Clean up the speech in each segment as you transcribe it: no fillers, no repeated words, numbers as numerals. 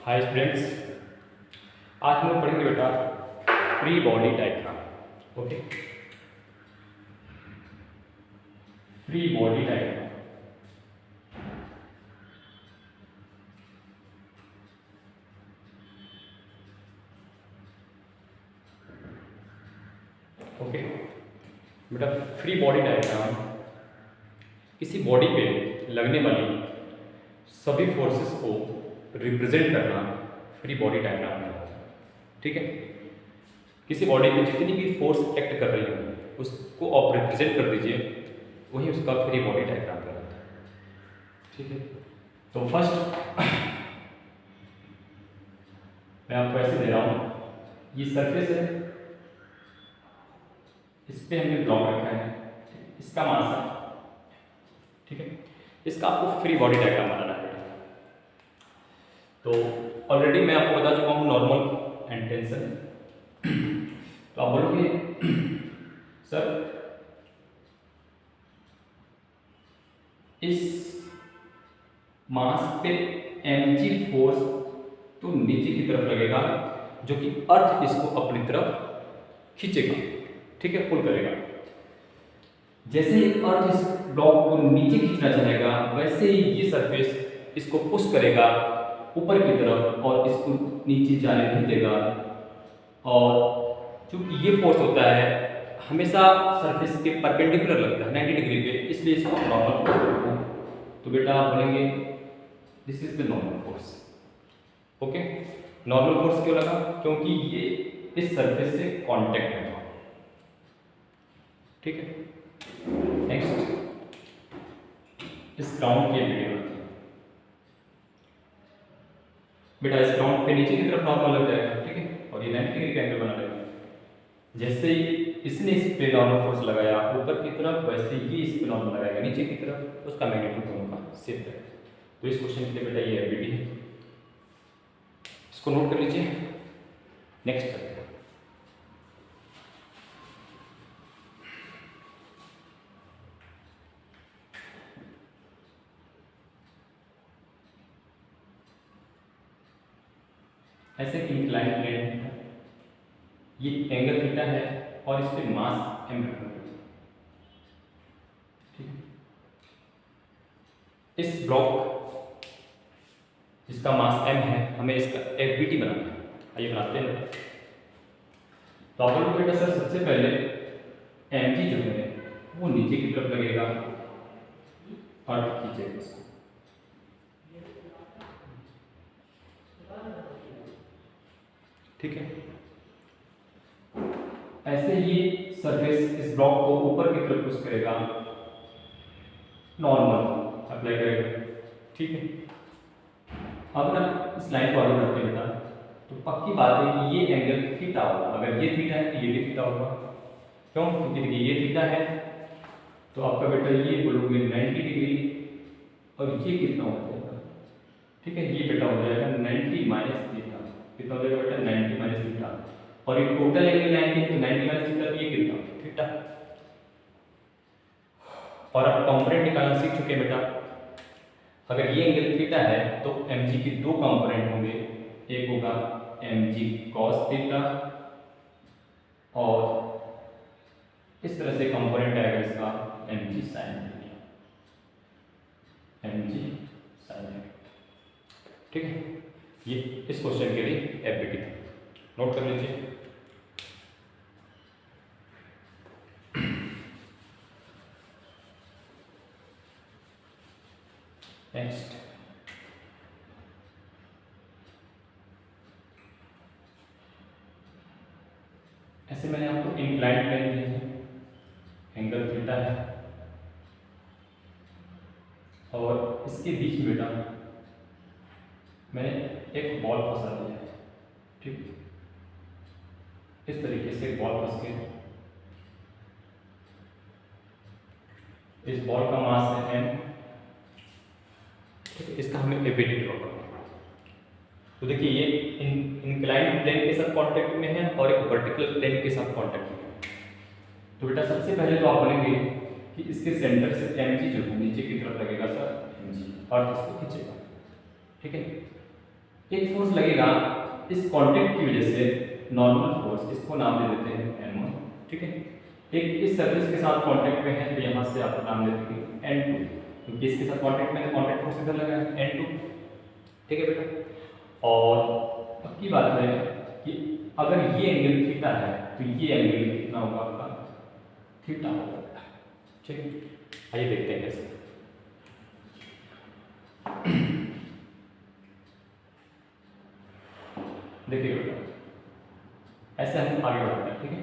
Hi students, आज हम लोग पढ़ेंगे बेटा free body diagram. Okay, free body diagram. Okay बेटा, फ्री बॉडी डायग्राम किसी बॉडी पे लगने वाली सभी फोर्सेस को रिप्रेजेंट करना फ्री बॉडी डायग्राम है। ठीक है, किसी बॉडी में जितनी भी फोर्स एक्ट कर रही हो उसको आप रिप्रेजेंट कर दीजिए, वही उसका फ्री बॉडी डायग्राम कहलाता है। ठीक है, तो फर्स्ट मैं आपको ऐसे दे रहा हूँ, ये सरफेस है, इस पर हमने ब्लॉक रखा है, इसका मास है। ठीक है, इसका आपको फ्री बॉडी डायग्राम बनाना है। तो ऑलरेडी मैं आपको बता चुका हूँ नॉर्मल एंड टेंशन। तो आप बोलोगे सर इस मास पे mg फोर्स तो नीचे की तरफ लगेगा, जो कि अर्थ इसको अपनी तरफ खींचेगा। ठीक है, पुल करेगा। जैसे ही अर्थ इस ब्लॉक को नीचे खींचना चाहेगा, वैसे ही ये सरफेस इसको पुश करेगा ऊपर की तरफ और इसको नीचे जाने नहीं देगा। और चूंकि ये फोर्स होता है हमेशा सरफेस के परपेंडिकुलर लगता है 90 डिग्री पे, इसलिए इसको नॉर्मल फोर्स बोलते हैं। तो बेटा आप बोलेंगे this is the normal force. Okay, normal force क्यों लगा? क्योंकि ये इस सरफेस से कांटेक्ट में था। ठीक है, नेक्स्ट इस ग्राउंड की वीडियो बेटा, इस ग्राउंड पे नीचे की तरफ नॉर्मल लग जाएगा। ठीक है, और ये 90 डिग्री का एंगल बना लेगा। जैसे ही इसने इस पे नॉर्मल फोर्स लगाया ऊपर की तरफ, वैसे ही इस पे नॉर्मल लगाएगा नीचे की तरफ, उसका मैग्नीट्यूड दोनों का सेम है। तो इस क्वेश्चन के लिए बेटा ये एबिलिटी है, इसको नोट कर लीजिए। नेक्स्ट करते हैं। ऐसे इंक्लाइन प्लेन है, ये एंगल थीटा है और इस पे मास m रखना है। ठीक है, इस ब्लॉक जिसका मास m है, हमें इसका एफबीटी बनाना है। आइए बनाते हैं। तो आप बोलोगे बेटा सर सबसे पहले mg जो है वो नीचे की तरफ लगेगा और खींचेगा इसको। ठीक है, ऐसे ही सरफेस इस ब्लॉक को ऊपर की तरफ पुश करेगा, नॉर्मल अप्लाई करेगा। ठीक है, अब ना इस लाइन को आगे बढ़ते बेटा, तो पक्की बात है कि ये एंगल थीटा होगा। अगर ये थीटा है तो ये भी थीटा होगा। क्यों? क्योंकि देखिए ये थीटा है तो आपका बेटा ये बोलोगे 90 डिग्री, और ये कितना हो जाएगा? ठीक है, ये बेटा हो जाएगा 90 माइनस थीटा। कितना हो जाएगा बेटा? 90 माइनस थीटा। और ये टोटल एंगल 90 है तो 90 माइनस थीटा, ये कितना? थीटा। और अब कंपोनेंट निकालना सीख चुके हैं बेटा। अगर ये एंगल थीटा है तो mg के दो कंपोनेंट होंगे, एक होगा mg cos थीटा और इस तरह से कंपोनेंट आएगा इसका mg sin theta. mg sin theta. ठीक है, ये इस क्वेश्चन के लिए एफबीटी था, नोट कर लीजिए। नेक्स्ट ऐसे मैंने आपको इंक्लाइंड प्लेन दिए हैं, एंगल थीटा है और इसके बीच में बेटा मैंने एक बॉल फंसा दिया है। ठीक, इस तरीके से बॉल फंस के, इस बॉल का मास है m। इसका हमें एबिलिटी ड्रॉ करना है। तो देखिए ये इंक्लाइंड प्लेन के साथ कांटेक्ट में है और एक वर्टिकल प्लेन के साथ कांटेक्ट में है। तो बेटा सबसे पहले तो आप बोलेंगे कि इसके सेंटर से mg जो है नीचे की तरफ लगेगा सर mg, और इसको खींचेगा। ठीक है, एक फोर्स लगेगा इस कांटेक्ट की वजह से, नॉर्मल फोर्स, इसको नाम दे देते हैं N1, ठीक है। एक इस सरफेस के साथ कांटेक्ट में है तो यहाँ से आप नाम दे देंगे N2, क्योंकि इसके साथ कांटेक्ट में, तो कांटेक्ट फोर्स इधर लगा है N2, ठीक है बेटा। और अब की बात है कि अगर ये एंगल थीटा है तो ये एंगल कितना होगा आपका, थीटा होगा, ठीक है। आइए देखते हैं कैसे। देखिए बेटा, ऐसे हम आगे बढ़ते हैं, ठीक है,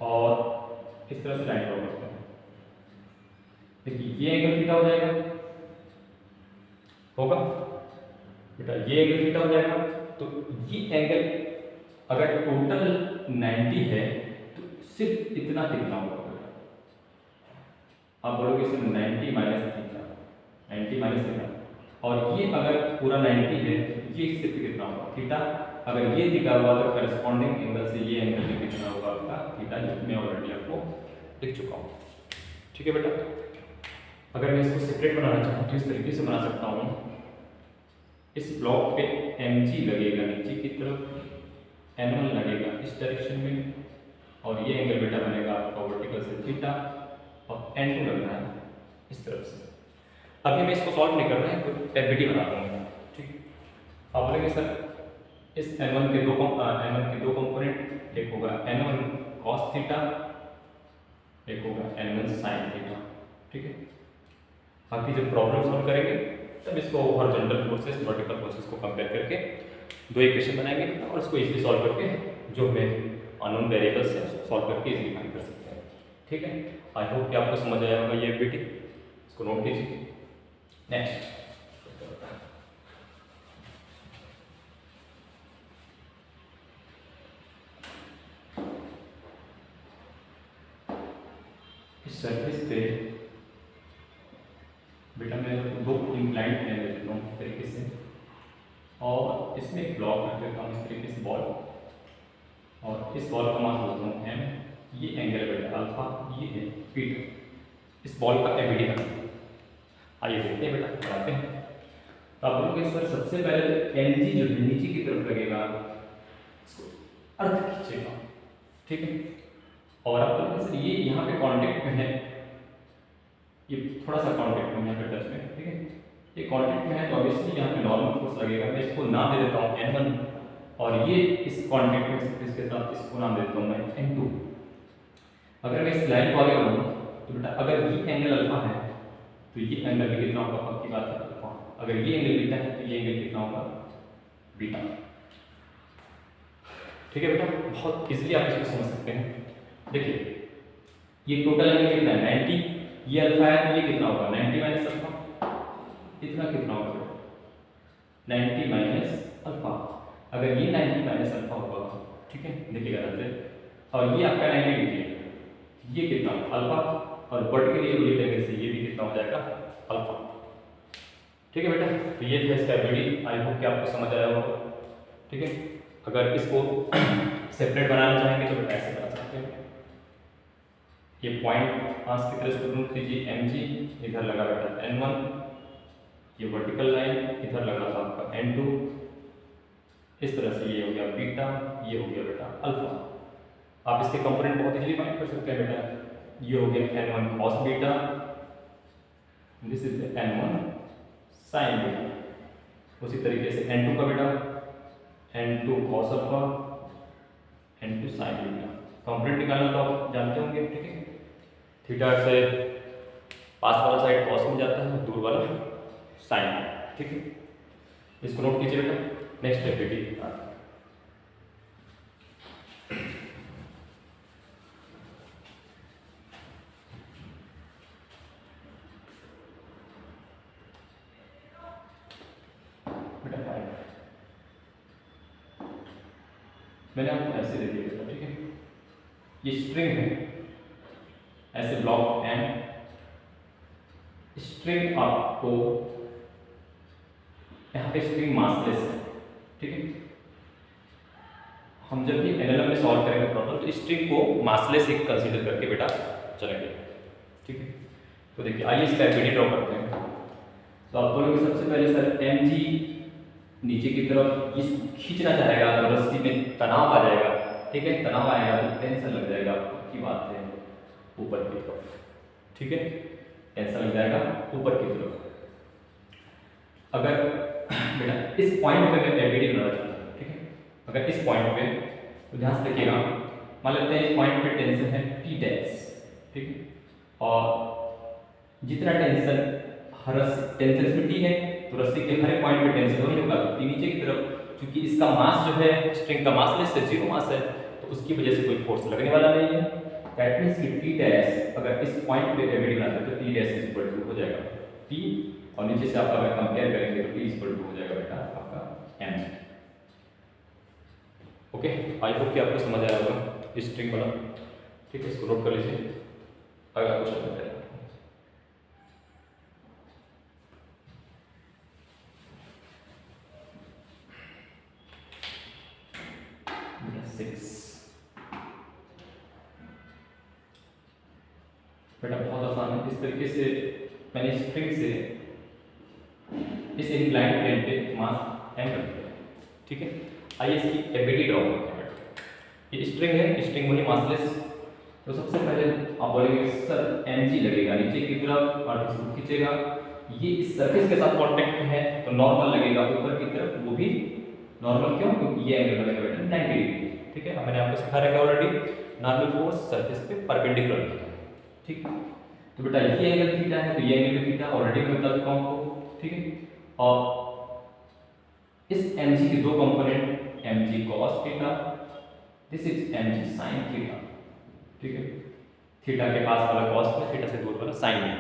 और इस तरह से लाइन ड्रॉ करते हैं। देखिए ये एंगल थीटा हो जाएगा, होगा बेटा, ये एंगल थीटा हो जाएगा। तो ये एंगल अगर टोटल 90 है तो सिर्फ इतना कितना होगा बेटा, आप बोलोगे सिर्फ 90 माइनस थीटा, 90 माइनस थीटा। और ये अगर पूरा 90 है तो ये सिर्फ कितना होगा, थीटा। अगर ये थीटा हुआ तो करस्पॉन्डिंग एंगल से ये एंगल भी कितना होगा आपका, थीटा, जो मैं ऑलरेडी आपको लिख चुका हूँ, ठीक है बेटा। अगर मैं इसको सेपरेट बनाना चाहूँ तो इस तरीके से बना सकता हूँ। इस ब्लॉक पे mg लगेगा नीचे की तरफ, n1 लगेगा इस डायरेक्शन में, और ये एंगल बेटा बनेगा आपका वर्टिकल से थीटा, और n2 लग रहा है इस तरफ से। अभी मैं इसको सॉल्व नहीं कर रहा है, तो एफबीटी बना दूंगा, ठीक। आप बोलेंगे सर इस n1 के दो कंपोनेंट, एक होगा n1 cos थीटा, एक होगा n1 sin थीटा, ठीक है। बाकी जब प्रॉब्लम सॉल्व करेंगे तब इसको हॉरिजॉन्टल फोर्सेस, वर्टिकल फोर्सेस को कंपेयर करके दो इक्वेशन बनाएंगे और इसको इजीली सॉल्व करके जो हमें अननोन वेरिएबल्स है उसको सॉल्व करके इजीली फाइंड कर सकते हैं, ठीक है। आई होप कि आपको समझ आया होगा ये एफबीटी, इसको नोट कीजिए। नेक्स्ट, इस सरफेस पे बेटा मैं दो इंक्लाइंड प्लेन ले लेता हूँ इस तरीके से, और इसमें एक ब्लॉक रख देता हूँ इस तरीके से बॉल, और इस बॉल का मास लेता हूँ m, ये एंगल बेटा अल्फा, ये है बीटा, इस बॉल का एफबीटी करना है। आइए देखते हैं बेटा, बनाते हैं। तो आप बोलोगे सर सबसे पहले एन जी जो है नीचे की तरफ लगेगा, इसको अर्थ खींचेगा, ठीक है। और आप बोलोगे सर ये यहाँ पे कांटेक्ट में है, ये थोड़ा सा कांटेक्ट में यहाँ पे टच में, ठीक है, ये कांटेक्ट में है तो ऑब्वियसली यहाँ पे नॉर्मल फोर्स लगेगा। मैं इसको नाम दे देता हूँ n1, और ये इस कांटेक्ट में इसके साथ इसको नाम दे देता हूँ मैं n2। अगर मैं इस लाइन को आगे बढ़ूँ तो बेटा अगर ये एंगल अल्फा है तो ये एंगल भी कितना होगा, पक्की बात है अल्फा। अगर ये एंगल बीटा है तो ये एंगल कितना होगा, बीटा, ठीक है बेटा। बहुत इजीली आप इसको समझ सकते हैं। देखिए ये टोटल एंगल कितना है 90, ये अल्फा है तो ये कितना होगा 90 माइनस अल्फा, इतना कितना होगा 90 माइनस अल्फा। अगर ये 90 माइनस अल्फा होगा, ठीक है, देखिएगा ध्यान से, और ये आपका 90 डिग्री है, ये कितना अल्फा, और वर्टिकली ये एंगल से ये भी कितना हो जाएगा अल्फा, ठीक है बेटा। तो ये था इसका एफबीटी, आई होप कि आपको समझ आया होगा, ठीक है। अगर इसको सेपरेट बनाना चाहेंगे तो बेटा ऐसे बना सकते हैं। ये पॉइंट आंस की तरह से नोट कीजिए, mg इधर लगा बेटा n1, ये वर्टिकल लाइन इधर लगा था आपका n2, इस तरह से ये हो गया बीटा, ये हो गया बेटा अल्फा। आप इसके कंपोनेंट बहुत इजीली फाइंड कर सकते हैं बेटा। ये हो गया n1 cos beta, this is n1 sin beta. उसी तरीके से n2 का बेटा n2 cos alpha, n2 sin beta. Component निकालना तो आप जानते होंगे, ठीक है। थीटा से पास वाला साइड कॉस में जाता है, दूर वाला साइन, ठीक है। इसको नोट कीजिए बेटा। नेक्स्ट एफबीटी, बेटा मैंने आपको ऐसे दे दिया था, ठीक है। ये स्ट्रिंग है, ऐसे ब्लॉक एम, स्ट्रिंग आपको यहाँ पे स्ट्रिंग मासलेस है, ठीक है। हम जब भी एनएलएम में सॉल्व करेंगे प्रॉब्लम तो स्ट्रिंग को मासलेस एक कंसीडर करके बेटा चलेंगे, ठीक है। तो देखिए आइए इसका एफबीटी ड्रॉ करते हैं। तो आप बोलोगे सबसे पहले सर mg नीचे की तरफ इसको खींचना चाहेगा तो रस्सी में तनाव आ जाएगा, ठीक है, तनाव आएगा तो टेंशन लग जाएगा, की बात है ऊपर की तरफ, ठीक है, टेंशन लग जाएगा ऊपर की तरफ। अगर बेटा इस पॉइंट पे मैं एबीडी बनाना चाहता हूँ, ठीक है, अगर इस पॉइंट पे तो ध्यान से देखिएगा, मान लेते हैं इस पॉइंट पे टेंशन है टी डैश, ठीक है, और जितना टेंशन हर टेंशन इसमें टी है तो रस्सी के हर एक पॉइंट पे टेंशन वही होगा, टी नीचे की तरफ, क्योंकि इसका मास जो है स्ट्रिंग का मास लेस है, जीरो मास है, तो उसकी वजह से कोई फोर्स लगने वाला नहीं है। दैट मींस कि टी डैश अगर इस पॉइंट पे एबीडी बनाते हैं तो टी डैश इक्वल टू हो जाएगा टी, और नीचे से आप अगर कंपेयर करेंगे तो टी इक्वल टू हो जाएगा बेटा आपका एम। ओके, आई होप कि आपको समझ आया होगा स्ट्रिंग वाला, ठीक है, इसको नोट कर लीजिए, अगला क्वेश्चन करते हैं। बेटा बहुत आसान है, इस तरीके से मैंने स्ट्रिंग से इस इंक्लाइंड प्लेन पे मास एम रख दिया, ठीक है। आइए इसकी एबीडी ड्रॉ करते हैं। ये स्ट्रिंग है, स्ट्रिंग वही मासलेस, तो सबसे पहले आप बोलेंगे सर एम जी लगेगा नीचे की तरफ और इसको खींचेगा, ये इस सरफेस के साथ कांटेक्ट में है तो नॉर्मल लगेगा ऊपर की तरफ, वो भी नॉर्मल क्यों, क्योंकि ये एंगल लगेगा बेटा 90 डिग्री, ठीक है। मैंने आपको सिखा रखा है ऑलरेडी, नॉर्मल फोर्स सरफेस पे परपेंडिकुलर है, ठीक है। तो बेटा ये एंगल थीटा है तो ये एंगल थीटा ऑलरेडी मैं बता चुका हूं आपको, ठीक है। और इस mg के दो component mg cos theta, this is mg sin theta, ठीक है, थीटा के पास वाला cos में, थीटा से दूर वाला sin में।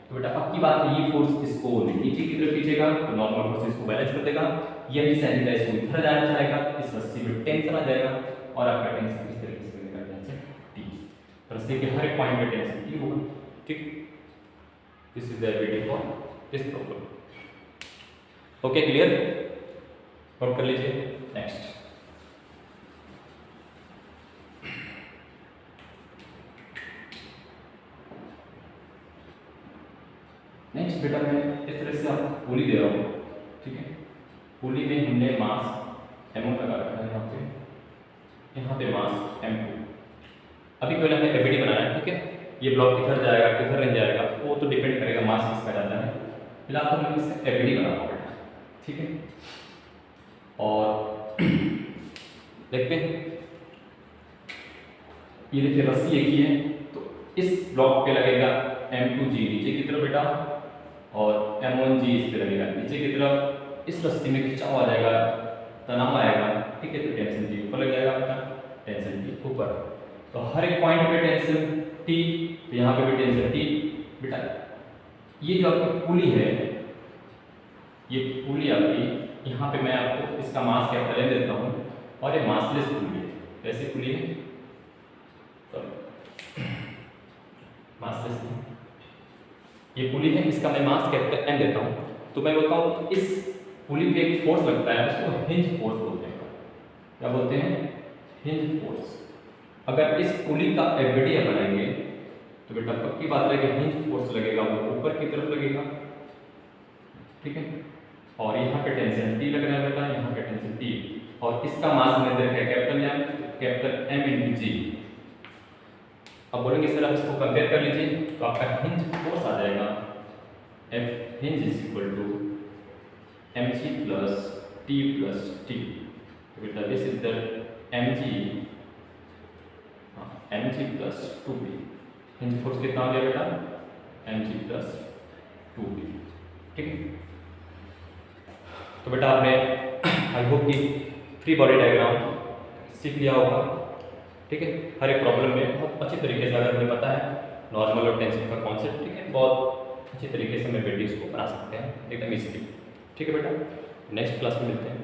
तो बेटा अब की बात है, ये फोर्स इसको नीचे की तरफ खींचेगा तो नॉर्मल फोर्स इसको बैलेंस कर देगा, ये mg sin थीटा इसको इधर जाना चाहेगा, इस रस्सी में टेंशन आ जाएगा और आपका टेंशन इस तरीके से बनेगा टेंशन t, रस्सी के हर एक पॉइंट पे टेंशन t होगा, ठीक। This is the ABD for this problem. Okay, clear, note कर लीजिए। नेक्स्ट बेटा मैं इस तरह से आपको पुली दे रहा हूँ, ठीक है। पुली में हमने मास m1 लगा रखा है, यहाँ पे मास m2। अभी पहले हमें एबीडी बनाना है, ठीक है। ये ब्लॉक किधर जाएगा किधर नहीं जाएगा वो तो डिपेंड करेगा मास किसका ज़्यादा है। फिलहाल तो मैं इससे एबीडी बनाऊंगा बेटा, ठीक है। और देखते हैं, ये देखिए रस्सी एक ही है तो इस ब्लॉक पे लगेगा m2g नीचे की तरफ बेटा, और m1g इस पे लगेगा नीचे की तरफ। इस रस्सी में खिंचाव आ जाएगा, तनाव आएगा, ठीक है, तो टेंशन t ऊपर लग जाएगा बेटा, टेंशन t ऊपर। तो हर एक पॉइंट पे टेंशन t, तो यहाँ पे भी टेंशन t बेटा। ये जो आपकी पुली है, ये पुली आपकी, यहाँ पे मैं आपको इसका मास कैपिटल ले देता हूँ, और ये मासलेस पुली है। कैसी पुली है, मासलेस, ये पुली है, इसका मैं मास कैपिटल m लेता हूँ। तो मैं बोलता हूँ इस पुली पे एक फोर्स लगता है, उसको हिंज फोर्स बोलते हैं। क्या बोलते हैं, हिंज फोर्स। अगर इस पुली का एबीडी बनाएंगे तो बेटा पक्की बात है कि हिंज फोर्स लगेगा वो ऊपर की तरफ लगेगा, ठीक है। और यहाँ पे टेंशन t लग रहा है बेटा, यहाँ पे टेंशन t, और इसका मास में दे रखा है कैपिटल M इंटू जी। अब बोलेंगे सर आप इसको कंपेयर कर लीजिए, तो आपका हिंज फोर्स आ जाएगा F hinge is equal to mg plus t plus t। तो बेटा this is the mg plus 2b। Hinge force कितना हो गया बेटा, mg प्लस 2b, ठीक है। तो बेटा आपने आई होप कि फ्री बॉडी डायग्राम सीख लिया होगा, ठीक है। हर एक प्रॉब्लम में बहुत अच्छी तरीके से अगर हमें पता है नॉर्मल और टेंशन का कॉन्सेप्ट, ठीक है, बहुत अच्छी तरीके से हमें वीडियोस को बना सकते हैं एकदम इजीली, ठीक है बेटा। नेक्स्ट क्लास में मिलते हैं।